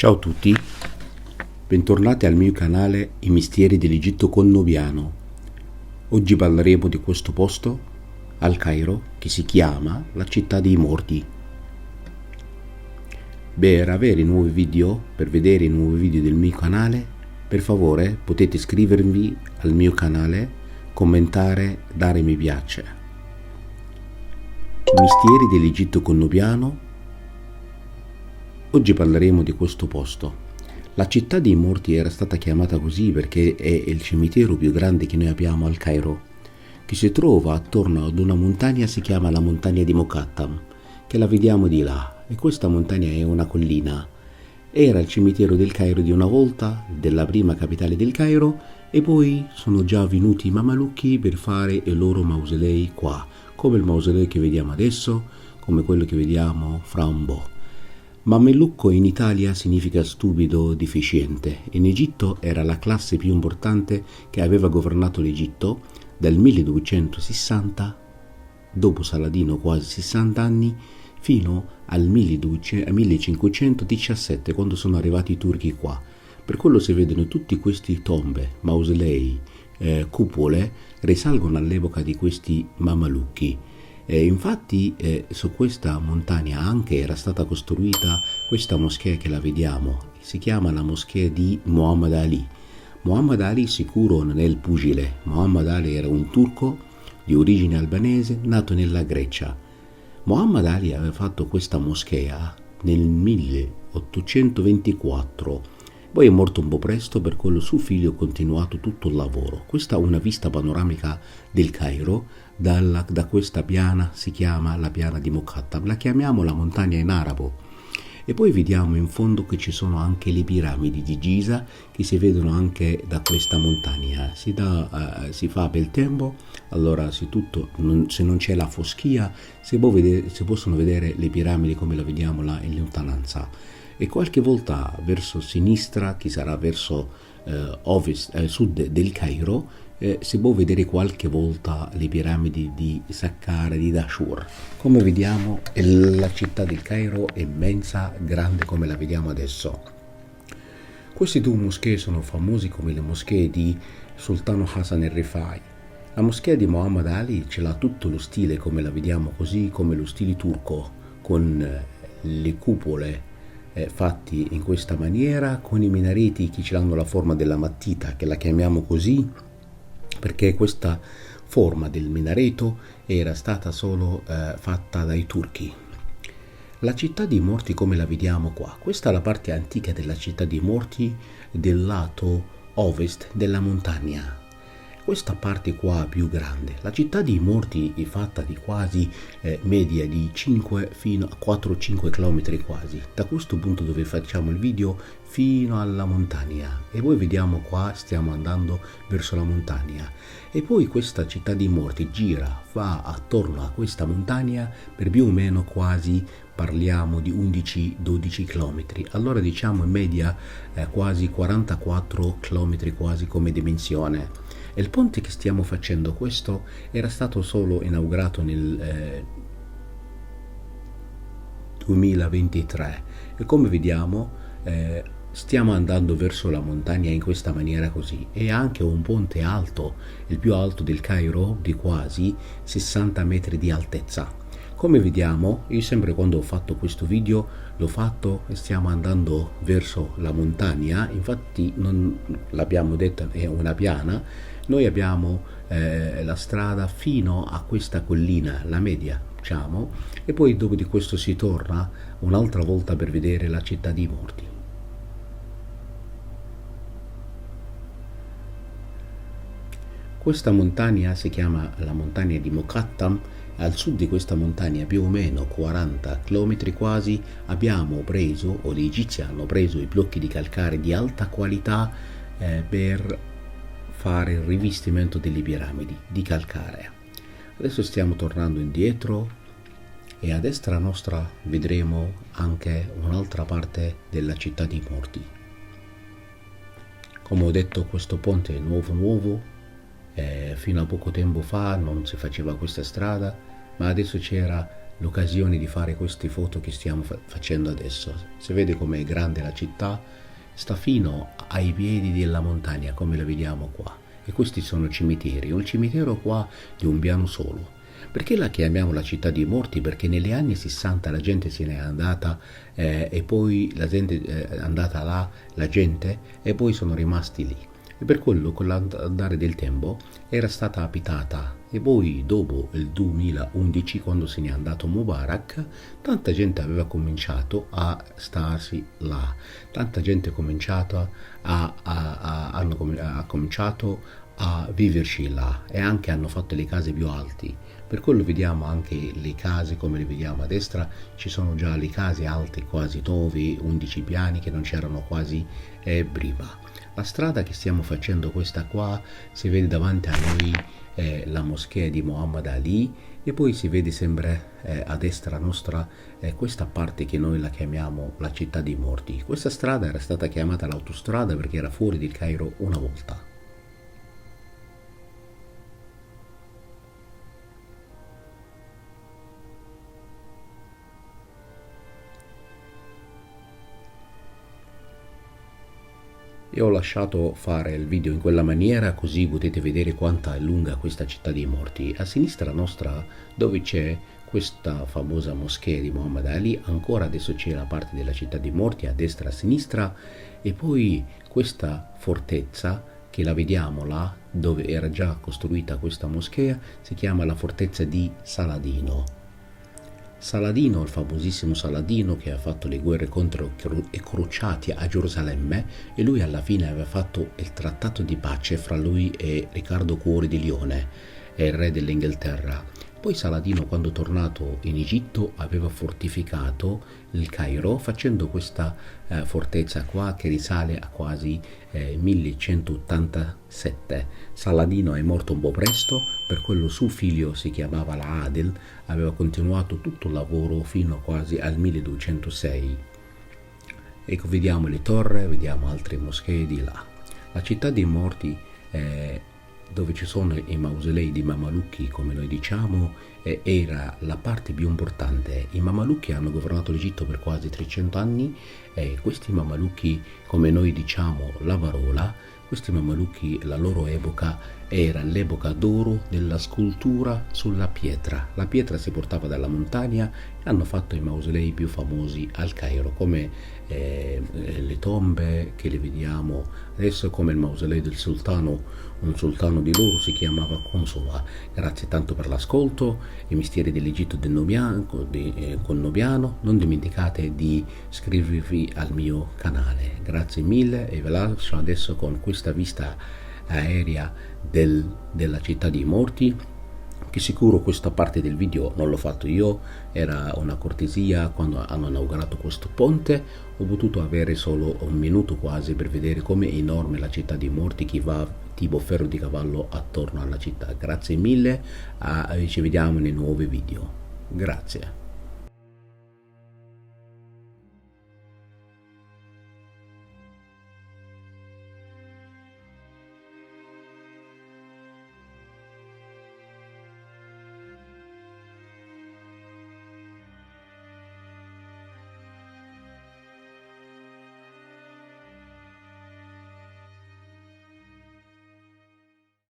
Ciao a tutti, bentornati al mio canale I Misteri dell'Egitto Connubiano. Oggi parleremo di questo posto al Cairo che si chiama la città dei morti. Per avere nuovi video, per vedere i nuovi video del mio canale, per favore potete iscrivervi al mio canale, commentare, dare mi piace. I Misteri dell'Egitto Connubiano. Oggi parleremo di questo posto. La città dei morti era stata chiamata così perché è il cimitero più grande che noi abbiamo al Cairo, che si trova attorno ad una montagna, si chiama la montagna di Mokattam, che la vediamo di là, e questa montagna è una collina. Era il cimitero del Cairo di una volta, della prima capitale del Cairo, e poi sono già venuti i Mamelucchi per fare i loro mausolei qua, come il mausoleo che vediamo adesso, come quello che vediamo fra un po'. Mamelucco in Italia significa stupido, deficiente. In Egitto era la classe più importante che aveva governato l'Egitto dal 1260, dopo Saladino quasi 60 anni, fino al 1517, quando sono arrivati i turchi qua. Per quello si vedono tutti questi tombe, mausolei, cupole, risalgono all'epoca di questi Mamelucchi. Infatti su questa montagna anche era stata costruita questa moschea che la vediamo, si chiama la moschea di Muhammad Ali. Muhammad Ali sicuro non è il pugile, Muhammad Ali era un turco di origine albanese nato nella Grecia. Muhammad Ali aveva fatto questa moschea nel 1824, poi è morto un po' presto, per quello suo figlio ha continuato tutto il lavoro. Questa è una vista panoramica del Cairo, da questa piana, si chiama la piana di Mokattam, la chiamiamo la montagna in arabo. E poi vediamo in fondo che ci sono anche le piramidi di Giza che si vedono anche da questa montagna. Si fa bel tempo, allora se non c'è la foschia si possono vedere le piramidi come la vediamo là in lontananza. E qualche volta verso sinistra, che sarà verso sud del Cairo, si può vedere qualche volta le piramidi di Saqqara, di Dashur. Come vediamo la città del Cairo è immensa, grande come la vediamo adesso. Queste due moschee sono famose come le moschee di Sultano Hassan el-Rifai. La moschea di Muhammad Ali ce l'ha tutto lo stile come la vediamo, così come lo stile turco, con le cupole fatti in questa maniera, con i minareti che ce l'hanno la forma della matita, che la chiamiamo così perché questa forma del minareto era stata solo fatta dai turchi. La città dei morti come la vediamo qua, questa è la parte antica della città dei morti del lato ovest della montagna. Questa parte qua più grande, la città dei morti è fatta di quasi media di 5 fino a 4-5 km quasi, da questo punto dove facciamo il video fino alla montagna, e poi vediamo qua stiamo andando verso la montagna, e poi questa città dei morti va attorno a questa montagna per più o meno quasi, parliamo di 11-12 km, allora diciamo in media quasi 44 km quasi come dimensione. Il ponte che stiamo facendo, questo era stato solo inaugurato nel 2023, e come vediamo stiamo andando verso la montagna in questa maniera così. È anche un ponte alto, il più alto del Cairo, di quasi 60 metri di altezza. Come vediamo, io sempre quando ho fatto questo video l'ho fatto e stiamo andando verso la montagna, infatti non l'abbiamo detto, è una piana. Noi abbiamo la strada fino a questa collina, la media, diciamo, e poi dopo di questo si torna un'altra volta per vedere la città dei morti. Questa montagna si chiama la montagna di Mokattam. Al sud di questa montagna, più o meno 40 km quasi, abbiamo preso, o gli egizi hanno preso, i blocchi di calcare di alta qualità per fare il rivestimento delle piramidi di calcare. Adesso stiamo tornando indietro e a destra nostra vedremo anche un'altra parte della città dei morti. Come ho detto, questo ponte è nuovo, fino a poco tempo fa non si faceva questa strada, ma adesso c'era l'occasione di fare queste foto che stiamo facendo adesso. Si vede com'è grande la città, sta fino ai piedi della montagna come la vediamo qua. E questi sono cimiteri, un cimitero qua di un piano solo. Perché la chiamiamo la città dei morti? Perché negli anni 60 la gente se n'è andata e poi la gente è andata là, la gente, e poi sono rimasti lì. E per quello con l'andare del tempo era stata abitata, e poi dopo il 2011, quando se n'è andato Mubarak, tanta gente aveva cominciato a starsi là, tanta gente ha cominciato a viverci là, e anche hanno fatto le case più alte. Per quello vediamo anche le case come le vediamo a destra, ci sono già le case alte quasi 9, 11 piani che non c'erano quasi prima. La strada che stiamo facendo, questa qua, si vede davanti a noi la moschea di Muhammad Ali, e poi si vede sempre a destra nostra questa parte che noi la chiamiamo la città dei morti. Questa strada era stata chiamata l'autostrada perché era fuori del Cairo una volta. Io ho lasciato fare il video in quella maniera così potete vedere quanta è lunga questa città dei morti. A sinistra nostra, dove c'è questa famosa moschea di Muhammad Ali, ancora adesso c'è la parte della città dei morti a destra e a sinistra, e poi questa fortezza che la vediamo là dove era già costruita questa moschea si chiama la fortezza di Saladino. Saladino, il famosissimo Saladino che ha fatto le guerre contro i crociati a Gerusalemme, e lui alla fine aveva fatto il trattato di pace fra lui e Riccardo Cuore di Lione, il re dell'Inghilterra. Poi Saladino, quando è tornato in Egitto, aveva fortificato il Cairo facendo questa fortezza qua che risale a quasi 1187. Saladino è morto un po' presto, per quello suo figlio si chiamava la Adil, aveva continuato tutto il lavoro fino quasi al 1206. Ecco, vediamo le torri, vediamo altre moschee di là. La città dei morti dove ci sono i mausolei di Mamelucchi, come noi diciamo, era la parte più importante. I Mamelucchi hanno governato l'Egitto per quasi 300 anni, e questi Mamelucchi, come noi diciamo la parola, questi Mamelucchi, la loro epoca era l'epoca d'oro della scultura sulla pietra. La pietra si portava dalla montagna e hanno fatto i mausolei più famosi al Cairo, come le tombe che le vediamo adesso, come il mausoleo del sultano, un sultano di loro si chiamava Consola. Grazie tanto per l'ascolto, i misteri dell'Egitto con Nobiano. Non dimenticate di iscrivervi al mio canale. Grazie mille, e ve lascio adesso con questa vista aerea della città dei morti, che sicuro questa parte del video non l'ho fatto io, era una cortesia. Quando hanno inaugurato questo ponte ho potuto avere solo un minuto quasi per vedere come è enorme la città dei morti, che va tipo ferro di cavallo attorno alla città. Grazie mille, ci vediamo nei nuovi video. Grazie.